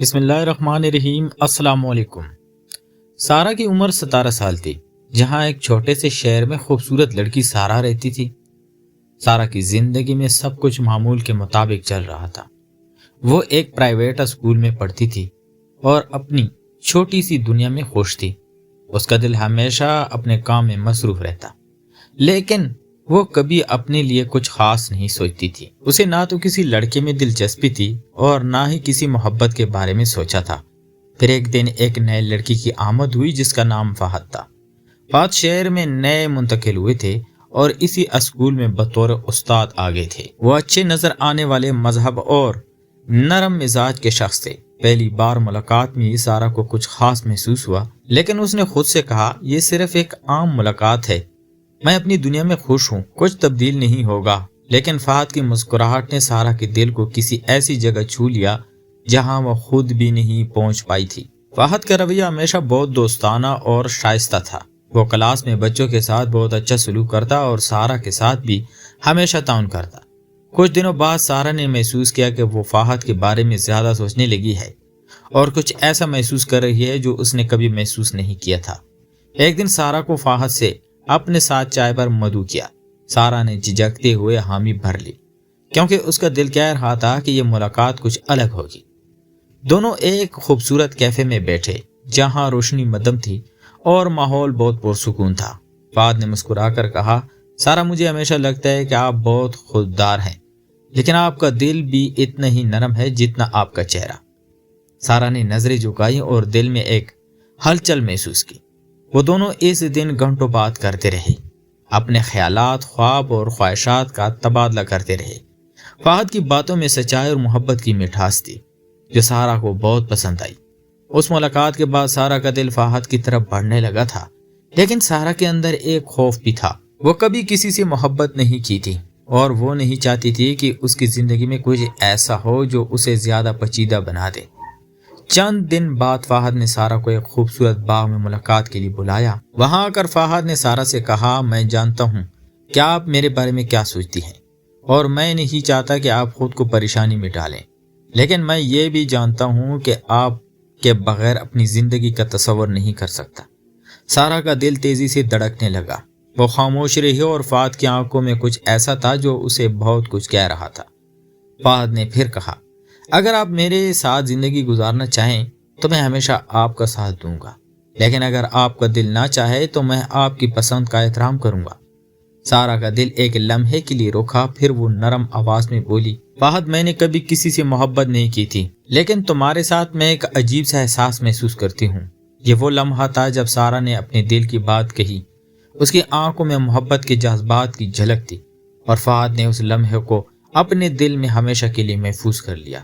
بسم اللہ الرحمن الرحیم۔ السلام علیکم۔ سارا کی عمر 17 سال تھی، جہاں ایک چھوٹے سے شہر میں خوبصورت لڑکی سارا رہتی تھی۔ سارا کی زندگی میں سب کچھ معمول کے مطابق چل رہا تھا۔ وہ ایک پرائیویٹ اسکول میں پڑھتی تھی اور اپنی چھوٹی سی دنیا میں خوش تھی۔ اس کا دل ہمیشہ اپنے کام میں مصروف رہتا، لیکن وہ کبھی اپنے لیے کچھ خاص نہیں سوچتی تھی۔ اسے نہ تو کسی لڑکے میں دلچسپی تھی اور نہ ہی کسی محبت کے بارے میں سوچا تھا۔ پھر ایک دن ایک نئے لڑکی کی آمد ہوئی جس کا نام فہد تھا۔ فہد شہر میں نئے منتقل ہوئے تھے اور اسی اسکول میں بطور استاد آگے تھے۔ وہ اچھے نظر آنے والے مذہب اور نرم مزاج کے شخص تھے۔ پہلی بار ملاقات میں سارا کو کچھ خاص محسوس ہوا، لیکن اس نے خود سے کہا، یہ صرف ایک عام ملاقات ہے، میں اپنی دنیا میں خوش ہوں، کچھ تبدیل نہیں ہوگا۔ لیکن فہد کی مسکراہٹ نے سارا کے دل کو کسی ایسی جگہ چھو لیا جہاں وہ خود بھی نہیں پہنچ پائی تھی۔ فہد کا رویہ ہمیشہ بہت دوستانہ اور شائستہ تھا۔ وہ کلاس میں بچوں کے ساتھ بہت اچھا سلوک کرتا اور سارا کے ساتھ بھی ہمیشہ تعاون کرتا۔ کچھ دنوں بعد سارا نے محسوس کیا کہ وہ فہد کے بارے میں زیادہ سوچنے لگی ہے اور کچھ ایسا محسوس کر رہی ہے جو اس نے کبھی محسوس نہیں کیا تھا۔ ایک دن سارا کو فہد سے اپنے ساتھ چائے پر مدعو کیا۔ سارا نے جھجکتے ہوئے حامی بھر لی، کیونکہ اس کا دل کہہ رہا تھا کہ یہ ملاقات کچھ الگ ہوگی۔ دونوں ایک خوبصورت کیفے میں بیٹھے جہاں روشنی مدھم تھی اور ماحول بہت پرسکون تھا۔ فہد نے مسکرا کر کہا، سارا مجھے ہمیشہ لگتا ہے کہ آپ بہت خوددار ہیں، لیکن آپ کا دل بھی اتنا ہی نرم ہے جتنا آپ کا چہرہ۔ سارا نے نظریں جھکائی اور دل میں ایک ہلچل محسوس کی۔ وہ دونوں اس دن گھنٹوں بات کرتے رہے، اپنے خیالات، خواب اور خواہشات کا تبادلہ کرتے رہے۔ فہد کی باتوں میں سچائی اور محبت کی مٹھاس تھی جو سارا کو بہت پسند آئی۔ اس ملاقات کے بعد سارا کا دل فہد کی طرف بڑھنے لگا تھا، لیکن سارا کے اندر ایک خوف بھی تھا۔ وہ کبھی کسی سے محبت نہیں کی تھی اور وہ نہیں چاہتی تھی کہ اس کی زندگی میں کچھ ایسا ہو جو اسے زیادہ پیچیدہ بنا دے۔ چند دن بعد فہد نے سارا کو ایک خوبصورت باغ میں ملاقات کے لیے بلایا۔ وہاں آ کر فہد نے سارا سے کہا، میں جانتا ہوں کہ آپ میرے بارے میں کیا سوچتی ہیں اور میں نہیں چاہتا کہ آپ خود کو پریشانی میں ڈالیں، لیکن میں یہ بھی جانتا ہوں کہ آپ کے بغیر اپنی زندگی کا تصور نہیں کر سکتا۔ سارا کا دل تیزی سے دھڑکنے لگا۔ وہ خاموش رہی اور فہد کی آنکھوں میں کچھ ایسا تھا جو اسے بہت کچھ کہہ رہا تھا۔ فہد نے پھر کہا، اگر آپ میرے ساتھ زندگی گزارنا چاہیں تو میں ہمیشہ آپ کا ساتھ دوں گا، لیکن اگر آپ کا دل نہ چاہے تو میں آپ کی پسند کا احترام کروں گا۔ سارا کا دل ایک لمحے کے لیے رکا، پھر وہ نرم آواز میں بولی، فہد میں نے کبھی کسی سے محبت نہیں کی تھی، لیکن تمہارے ساتھ میں ایک عجیب سا احساس محسوس کرتی ہوں۔ یہ وہ لمحہ تھا جب سارا نے اپنے دل کی بات کہی۔ اس کی آنکھوں میں محبت کے جذبات کی جھلک تھی اور فہد نے اس لمحے کو اپنے دل میں ہمیشہ کے لیے محفوظ کر لیا۔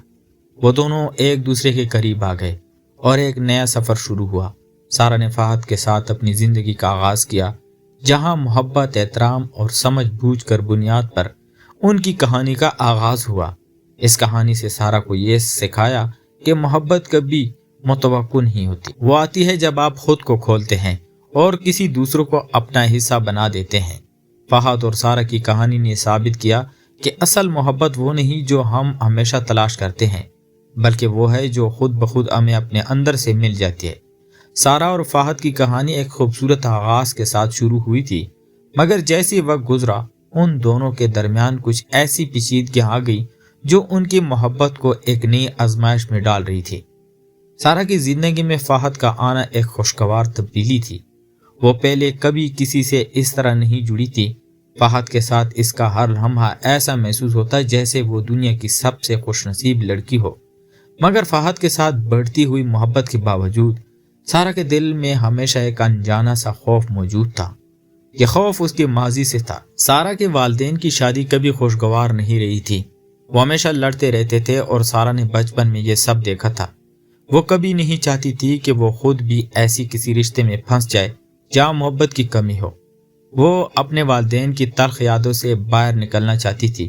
وہ دونوں ایک دوسرے کے قریب آ گئے اور ایک نیا سفر شروع ہوا۔ سارا نے فہد کے ساتھ اپنی زندگی کا آغاز کیا، جہاں محبت، احترام اور سمجھ بوجھ کر بنیاد پر ان کی کہانی کا آغاز ہوا۔ اس کہانی سے سارا کو یہ سکھایا کہ محبت کبھی متوقع نہیں ہوتی، وہ آتی ہے جب آپ خود کو کھولتے ہیں اور کسی دوسروں کو اپنا حصہ بنا دیتے ہیں۔ فہد اور سارا کی کہانی نے ثابت کیا کہ اصل محبت وہ نہیں جو ہم ہمیشہ تلاش کرتے ہیں، بلکہ وہ ہے جو خود بخود ہمیں اپنے اندر سے مل جاتی ہے۔ سارا اور فہد کی کہانی ایک خوبصورت آغاز کے ساتھ شروع ہوئی تھی، مگر جیسے وقت گزرا ان دونوں کے درمیان کچھ ایسی پیچیدگی آ گئی جو ان کی محبت کو ایک نئی آزمائش میں ڈال رہی تھی۔ سارا کی زندگی میں فہد کا آنا ایک خوشگوار تبدیلی تھی۔ وہ پہلے کبھی کسی سے اس طرح نہیں جڑی تھی۔ فہد کے ساتھ اس کا ہر لمحہ ایسا محسوس ہوتا جیسے وہ دنیا کی سب سے خوش نصیب لڑکی ہو، مگر فہد کے ساتھ بڑھتی ہوئی محبت کے باوجود سارا کے دل میں ہمیشہ ایک انجانا سا خوف موجود تھا۔ یہ خوف اس کے ماضی سے تھا۔ سارا کے والدین کی شادی کبھی خوشگوار نہیں رہی تھی، وہ ہمیشہ لڑتے رہتے تھے اور سارا نے بچپن میں یہ سب دیکھا تھا۔ وہ کبھی نہیں چاہتی تھی کہ وہ خود بھی ایسی کسی رشتے میں پھنس جائے جہاں محبت کی کمی ہو۔ وہ اپنے والدین کی تلخ یادوں سے باہر نکلنا چاہتی تھی،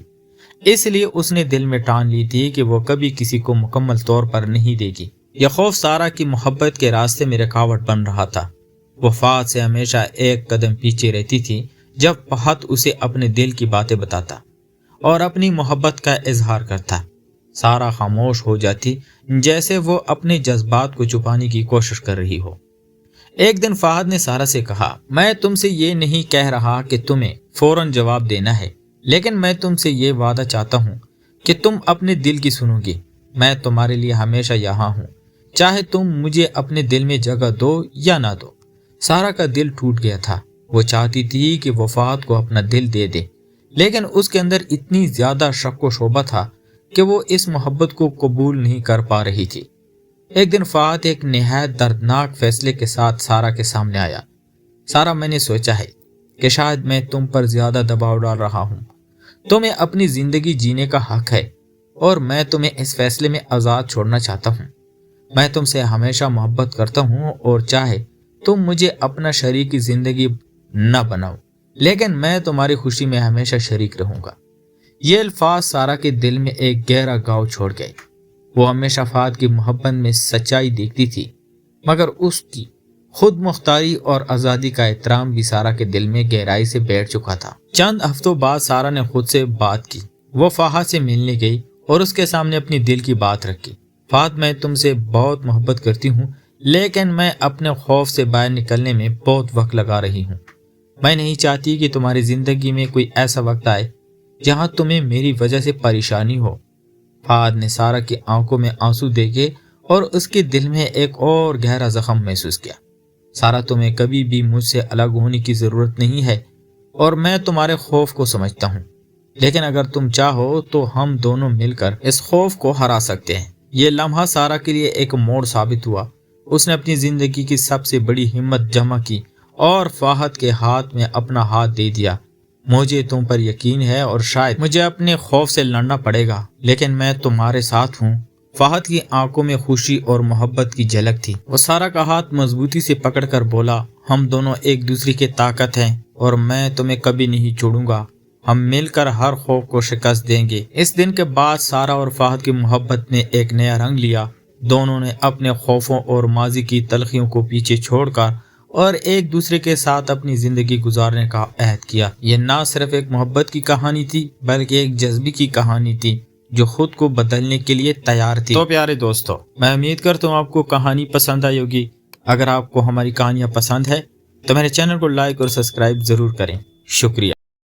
اس لیے اس نے دل میں ٹان لی تھی کہ وہ کبھی کسی کو مکمل طور پر نہیں دے گی۔ یہ خوف سارا کی محبت کے راستے میں رکاوٹ بن رہا تھا۔ وہ فہد سے ہمیشہ ایک قدم پیچھے رہتی تھی جب فہد اسے اپنے دل کی باتیں بتاتا اور اپنی محبت کا اظہار کرتا۔ سارا خاموش ہو جاتی، جیسے وہ اپنے جذبات کو چھپانے کی کوشش کر رہی ہو۔ ایک دن فہد نے سارا سے کہا، میں تم سے یہ نہیں کہہ رہا کہ تمہیں فوراً جواب دینا ہے، لیکن میں تم سے یہ وعدہ چاہتا ہوں کہ تم اپنے دل کی سنو گی۔ میں تمہارے لیے ہمیشہ یہاں ہوں، چاہے تم مجھے اپنے دل میں جگہ دو یا نہ دو۔ سارا کا دل ٹوٹ گیا تھا۔ وہ چاہتی تھی کہ وہ فہد کو اپنا دل دے دے، لیکن اس کے اندر اتنی زیادہ شک و شبہ تھا کہ وہ اس محبت کو قبول نہیں کر پا رہی تھی۔ ایک دن فہد ایک نہایت دردناک فیصلے کے ساتھ سارا کے سامنے آیا۔ سارا، میں نے سوچا ہے کہ شاید میں تم پر زیادہ دباؤ ڈال رہا ہوں۔ تمہیں اپنی زندگی جینے کا حق ہے اور میں تمہیں اس فیصلے میں آزاد چھوڑنا چاہتا ہوں۔ میں تم سے ہمیشہ محبت کرتا ہوں اور چاہے تم مجھے اپنا شریک زندگی نہ بناؤ، لیکن میں تمہاری خوشی میں ہمیشہ شریک رہوں گا۔ یہ الفاظ سارا کے دل میں ایک گہرا گھاؤ چھوڑ گئے۔ وہ ہمیشہ فہد کی محبت میں سچائی دیکھتی تھی، مگر اس کی خود مختاری اور آزادی کا احترام بھی سارا کے دل میں گہرائی سے بیٹھ چکا تھا۔ چند ہفتوں بعد سارا نے خود سے بات کی۔ وہ فہد سے ملنے گئی اور اس کے سامنے اپنی دل کی بات رکھی۔ فہد، میں تم سے بہت محبت کرتی ہوں، لیکن میں اپنے خوف سے باہر نکلنے میں بہت وقت لگا رہی ہوں۔ میں نہیں چاہتی کہ تمہاری زندگی میں کوئی ایسا وقت آئے جہاں تمہیں میری وجہ سے پریشانی ہو۔ فہد نے سارا کی آنکھوں میں آنسو دیکھے اور اس کے دل میں ایک اور گہرا زخم محسوس کیا۔ سارا، تمہیں کبھی بھی مجھ سے الگ ہونے کی ضرورت نہیں ہے اور میں تمہارے خوف کو سمجھتا ہوں، لیکن اگر تم چاہو تو ہم دونوں مل کر اس خوف کو ہرا سکتے ہیں۔ یہ لمحہ سارا کے لیے ایک موڑ ثابت ہوا۔ اس نے اپنی زندگی کی سب سے بڑی ہمت جمع کی اور فہد کے ہاتھ میں اپنا ہاتھ دے دیا۔ مجھے تم پر یقین ہے اور شاید مجھے اپنے خوف سے لڑنا پڑے گا، لیکن میں تمہارے ساتھ ہوں۔ فہد کی آنکھوں میں خوشی اور محبت کی جھلک تھی۔ وہ سارا کا ہاتھ مضبوطی سے پکڑ کر بولا، ہم دونوں ایک دوسرے کی طاقت ہیں اور میں تمہیں کبھی نہیں چھوڑوں گا۔ ہم مل کر ہر خوف کو شکست دیں گے۔ اس دن کے بعد سارا اور فہد کی محبت نے ایک نیا رنگ لیا۔ دونوں نے اپنے خوفوں اور ماضی کی تلخیوں کو پیچھے چھوڑ کر اور ایک دوسرے کے ساتھ اپنی زندگی گزارنے کا عہد کیا۔ یہ نہ صرف ایک محبت کی کہانی تھی بلکہ ایک جذبے کی کہانی تھی جو خود کو بدلنے کے لیے تیار تھی۔ تو پیارے دوستو، میں امید کرتا ہوں آپ کو کہانی پسند آئی ہوگی۔ اگر آپ کو ہماری کہانیاں پسند ہے تو میرے چینل کو لائک اور سبسکرائب ضرور کریں۔ شکریہ۔